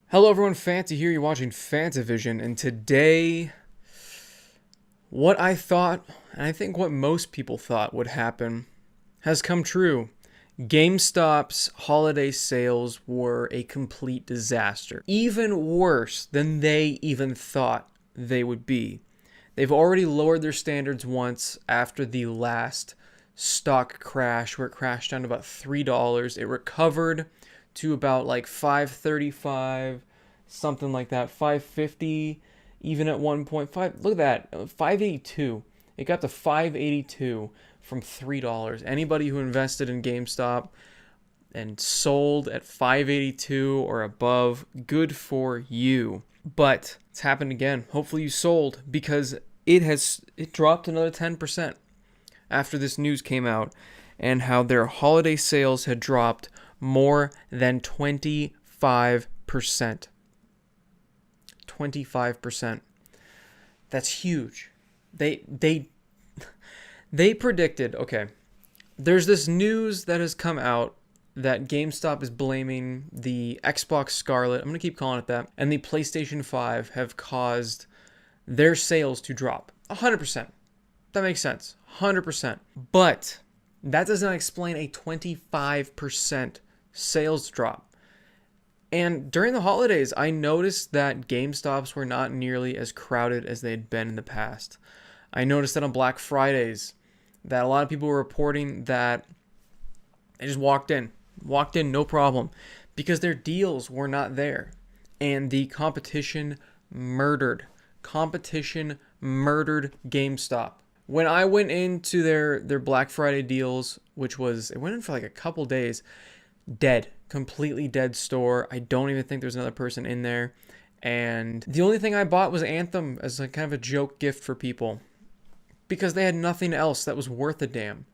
Hello everyone, Fanta here, you're watching FANTAVISION, and today, what I thought, and I think what most people thought would happen, has come true. GameStop's holiday sales were a complete disaster. Even worse than they even thought they would be. They've already lowered their standards once after the last stock crash, where it crashed down to about $3. It recovered to about like $5.35, something like that, $5.50, even at 1.5. Look at that, $5.82. It got to $5.82 from $3. Anybody who invested in GameStop and sold at $5.82 or above, good for you. But it's happened again. Hopefully you sold, because it dropped another 10% after this news came out, and how their holiday sales had dropped more than 25%. 25%. That's huge. They predicted, okay, there's this news that has come out that GameStop is blaming the Xbox Scarlet, I'm going to keep calling it that, and the PlayStation 5 have caused their sales to drop 100%. That makes sense. 100%. But that does not explain a 25% sales drop. And during the holidays, I noticed that GameStops were not nearly as crowded as they had been in the past. I noticed that on Black Fridays, that a lot of people were reporting that they just walked in no problem, because their deals were not there. And the competition murdered GameStop. When I went into their Black Friday deals, it went in for like a couple days, completely dead store. I don't even think there's another person in there. And the only thing I bought was Anthem as a kind of a joke gift for people, because they had nothing else that was worth a damn.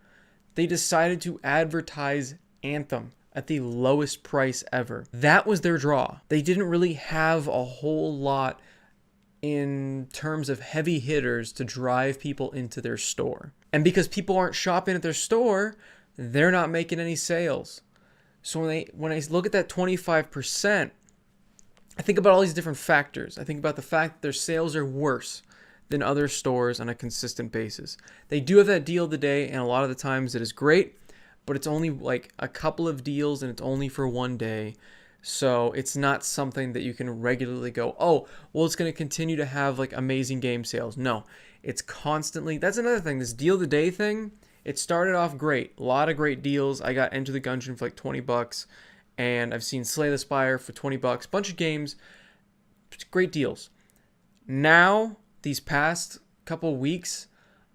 They decided to advertise Anthem at the lowest price ever. That was their draw. They didn't really have a whole lot in terms of heavy hitters to drive people into their store. And because people aren't shopping at their store, they're not making any sales. So when I look at that 25%, I think about all these different factors. I think about the fact that their sales are worse than other stores on a consistent basis. They do have that deal of the day, and a lot of the times it is great, but it's only like a couple of deals and it's only for one day. So it's not something that you can regularly go, oh, well, it's going to continue to have like amazing game sales. No, it's constantly. That's another thing. This deal of the day thing, it started off great. A lot of great deals. I got Enter the Gungeon for like $20, and I've seen Slay the Spire for $20. Bunch of games. Great deals. Now, these past couple weeks,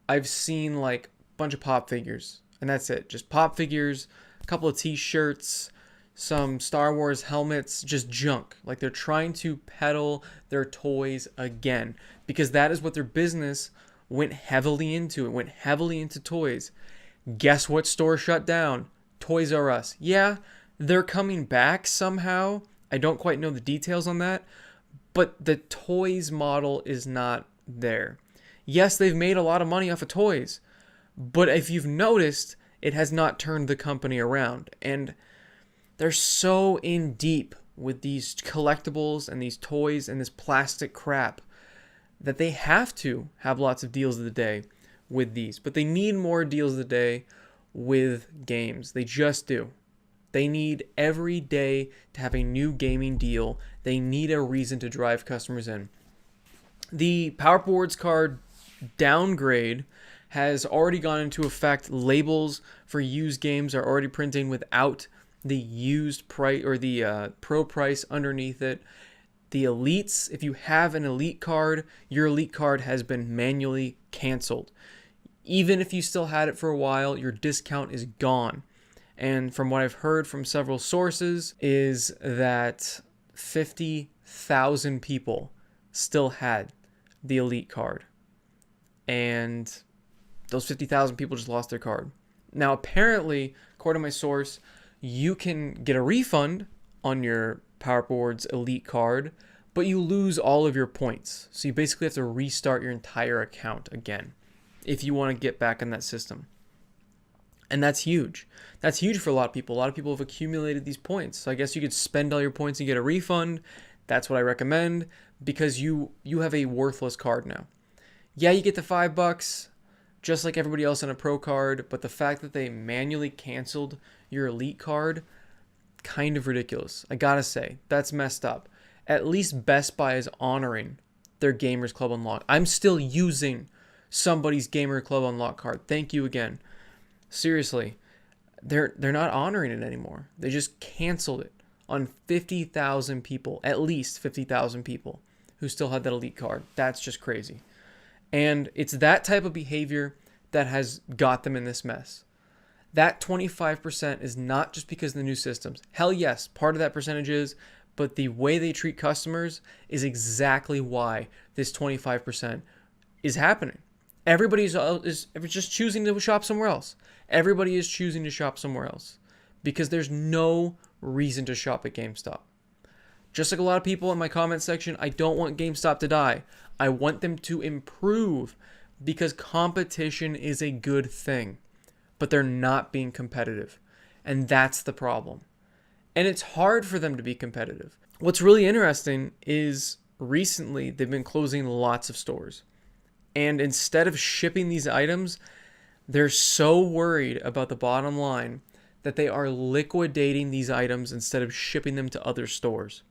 I've seen like a bunch of pop figures. And that's it. Just pop figures, a couple of t-shirts, some Star Wars helmets, just junk. Like they're trying to peddle their toys again, because that is what their business went heavily into. It went heavily into toys. Guess what store shut down? Toys R Us. Yeah, they're coming back somehow. I don't quite know the details on that, but the toys model is not there. Yes, they've made a lot of money off of toys, but if you've noticed, it has not turned the company around. And they're so in deep with these collectibles and these toys and this plastic crap that they have to have lots of deals of the day with these. But they need more deals of the day with games. They just do. They need every day to have a new gaming deal. They need a reason to drive customers in. The Power Boards card downgrade has already gone into effect. Labels for used games are already printing without the used price or the pro price underneath it. The elites, if you have an elite card, your elite card has been manually canceled. Even if you still had it for a while, your discount is gone. And from what I've heard from several sources is that 50,000 people still had the elite card. And those 50,000 people just lost their card. Now, apparently, according to my source, you can get a refund on your Power Boards Elite card, but you lose all of your points. So you basically have to restart your entire account again if you want to get back in that system. And that's huge. That's huge for a lot of people. A lot of people have accumulated these points. So I guess you could spend all your points and get a refund. That's what I recommend, because you have a worthless card now. Yeah, you get the $5 just like everybody else on a pro card, but the fact that they manually canceled your elite card, kind of ridiculous. I gotta say, that's messed up. At least Best Buy is honoring their Gamers Club Unlock. I'm still using somebody's Gamer Club Unlock card. Thank you again. Seriously, they're not honoring it anymore. They just canceled it on 50,000 people, at least 50,000 people who still had that elite card. That's just crazy. And it's that type of behavior that has got them in this mess. That 25% is not just because of the new systems. Hell yes, part of that percentage is, but the way they treat customers is exactly why this 25% is happening. Everybody is just choosing to shop somewhere else. Everybody is choosing to shop somewhere else because there's no reason to shop at GameStop. Just like a lot of people in my comment section, I don't want GameStop to die. I want them to improve because competition is a good thing, but they're not being competitive. And that's the problem. And it's hard for them to be competitive. What's really interesting is recently they've been closing lots of stores. And instead of shipping these items, they're so worried about the bottom line that they are liquidating these items instead of shipping them to other stores.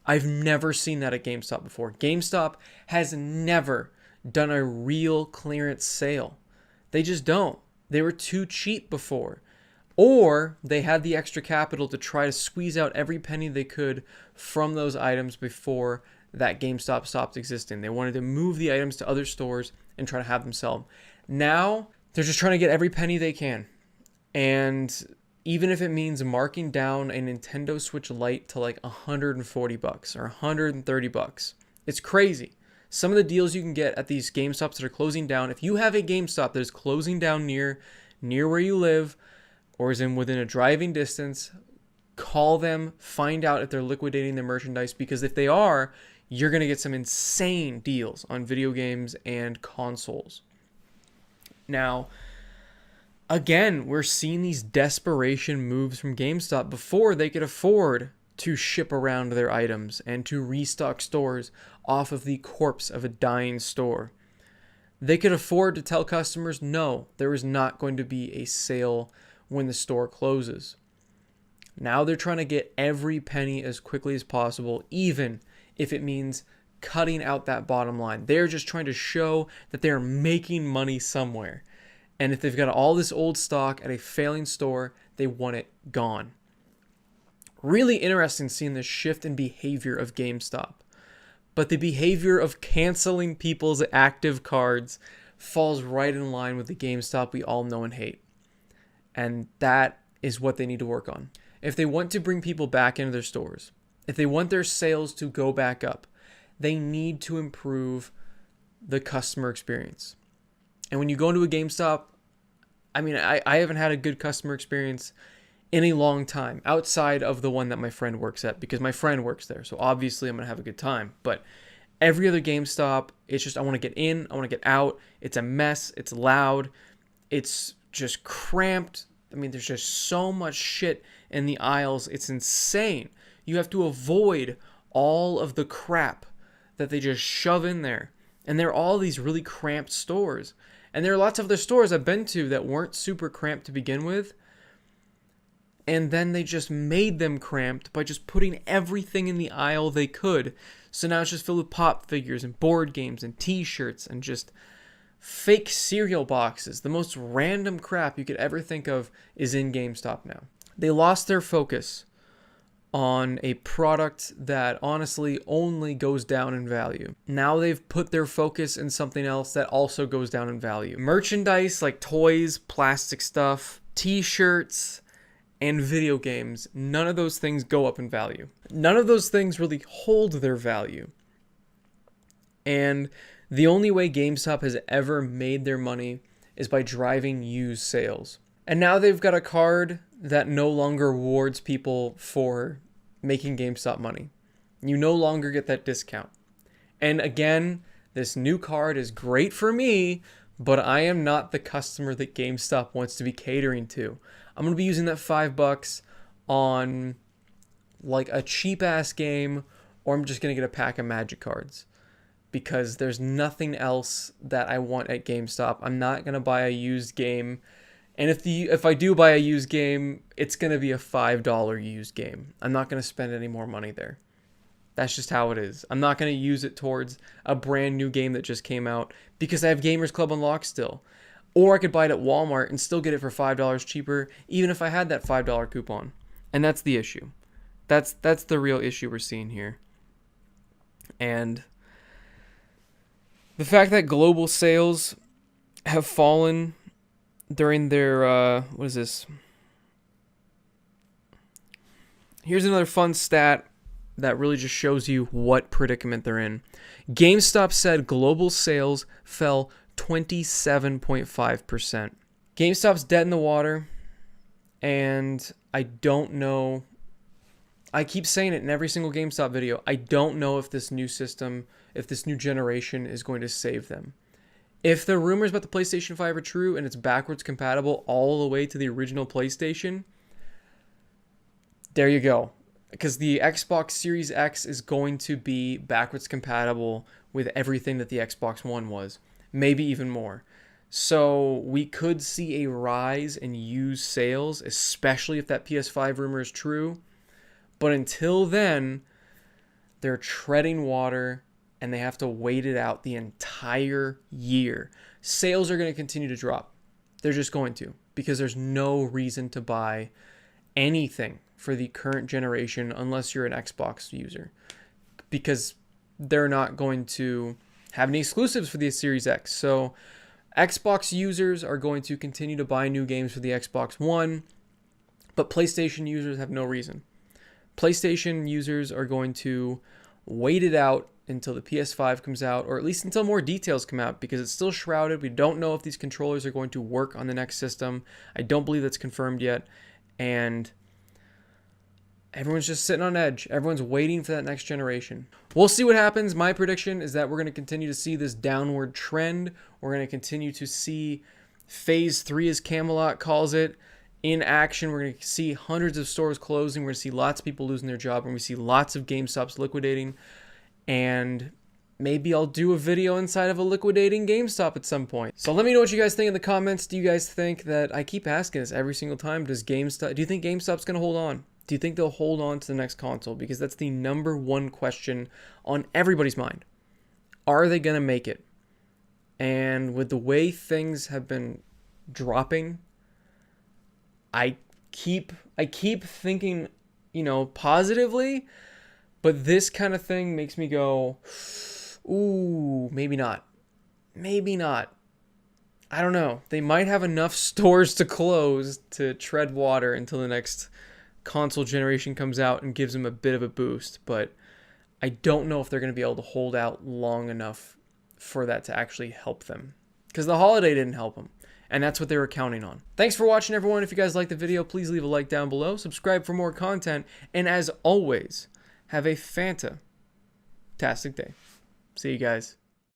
I've never seen that at GameStop before. GameStop has never done a real clearance sale. They just don't. They were too cheap before. Or they had the extra capital to try to squeeze out every penny they could from those items before that GameStop stopped existing. They wanted to move the items to other stores and try to have them sell them. Now, they're just trying to get every penny they can. And even if it means marking down a Nintendo Switch Lite to like $140 or $130, it's crazy. Some of the deals you can get at these GameStops that are closing down, if you have a GameStop that is closing down near where you live or is within a driving distance, call them, find out if they're liquidating their merchandise, because if they are, you're going to get some insane deals on video games and consoles. Now, again, we're seeing these desperation moves from GameStop before they could afford to ship around their items and to restock stores off of the corpse of a dying store. They could afford to tell customers, no, there is not going to be a sale when the store closes. Now they're trying to get every penny as quickly as possible, even if it means cutting out that bottom line. They're just trying to show that they're making money somewhere. And if they've got all this old stock at a failing store, they want it gone. Really interesting seeing the shift in behavior of GameStop. But the behavior of canceling people's active cards falls right in line with the GameStop we all know and hate. And that is what they need to work on. If they want to bring people back into their stores, if they want their sales to go back up, they need to improve the customer experience. And when you go into a GameStop, I mean, I haven't had a good customer experience in a long time outside of the one that my friend works at, because my friend works there. So obviously I'm going to have a good time. But every other GameStop, it's just I want to get in, I want to get out. It's a mess. It's loud. It's just cramped. I mean, there's just so much shit in the aisles. It's insane. You have to avoid all of the crap that they just shove in there. And there are all these really cramped stores. And there are lots of other stores I've been to that weren't super cramped to begin with. And then they just made them cramped by just putting everything in the aisle they could. So now it's just filled with pop figures and board games and t-shirts and just fake cereal boxes. The most random crap you could ever think of is in GameStop now. They lost their focus on a product that honestly only goes down in value. Now they've put their focus in something else that also goes down in value. Merchandise like toys, plastic stuff, t-shirts, and video games, none of those things go up in value. None of those things really hold their value. And the only way GameStop has ever made their money is by driving used sales. And now they've got a card that no longer rewards people for making GameStop money. You no longer get that discount. And again, this new card is great for me, but I am not the customer that GameStop wants to be catering to. I'm going to be using that $5 on like a cheap ass game or I'm just going to get a pack of Magic cards, because there's nothing else that I want at GameStop. I'm not going to buy a used game. And if I do buy a used game, it's going to be a $5 used game. I'm not going to spend any more money there. That's just how it is. I'm not going to use it towards a brand new game that just came out because I have Gamers Club unlocked still. Or I could buy it at Walmart and still get it for $5 cheaper, even if I had that $5 coupon. And that's the issue. That's the real issue we're seeing here. And the fact that global sales have fallen during their, what is this? Here's another fun stat that really just shows you what predicament they're in. GameStop said global sales fell 27.5%. GameStop's dead in the water, and I don't know. I keep saying it in every single GameStop video. I don't know if this new system, if this new generation is going to save them. If the rumors about the PlayStation 5 are true and it's backwards compatible all the way to the original PlayStation, there you go. Because the Xbox Series X is going to be backwards compatible with everything that the Xbox One was. Maybe even more. So we could see a rise in used sales, especially if that PS5 rumor is true. But until then, they're treading water and they have to wait it out the entire year. Sales are going to continue to drop. They're just going to, because there's no reason to buy anything for the current generation unless you're an Xbox user, because they're not going to have any exclusives for the Series X. So Xbox users are going to continue to buy new games for the Xbox One, but PlayStation users have no reason. PlayStation users are going to wait it out until the PS5 comes out, or at least until more details come out, because it's still shrouded. We don't know if these controllers are going to work on the next system. I don't believe that's confirmed yet. And everyone's just sitting on edge. Everyone's waiting for that next generation. We'll see what happens. My prediction is that we're going to continue to see this downward trend. We're going to continue to see Phase 3, as Camelot calls it, in action. We're going to see hundreds of stores closing. We're going to see lots of people losing their job. We're going to see lots of GameStops liquidating. And maybe I'll do a video inside of a liquidating GameStop at some point. So let me know what you guys think in the comments. Do you guys think that, I keep asking this every single time, do you think GameStop's going to hold on? Do you think they'll hold on to the next console? Because that's the number one question on everybody's mind. Are they going to make it? And with the way things have been dropping, I keep thinking, positively, but this kind of thing makes me go, ooh, maybe not. Maybe not. I don't know. They might have enough stores to close to tread water until the next console generation comes out and gives them a bit of a boost, but I don't know if they're going to be able to hold out long enough for that to actually help them, because the holiday didn't help them, and that's what they were counting on. Thanks for watching, everyone. If you guys liked the video, please leave a like down below, subscribe for more content, and as always, have a fantastic day. See you guys.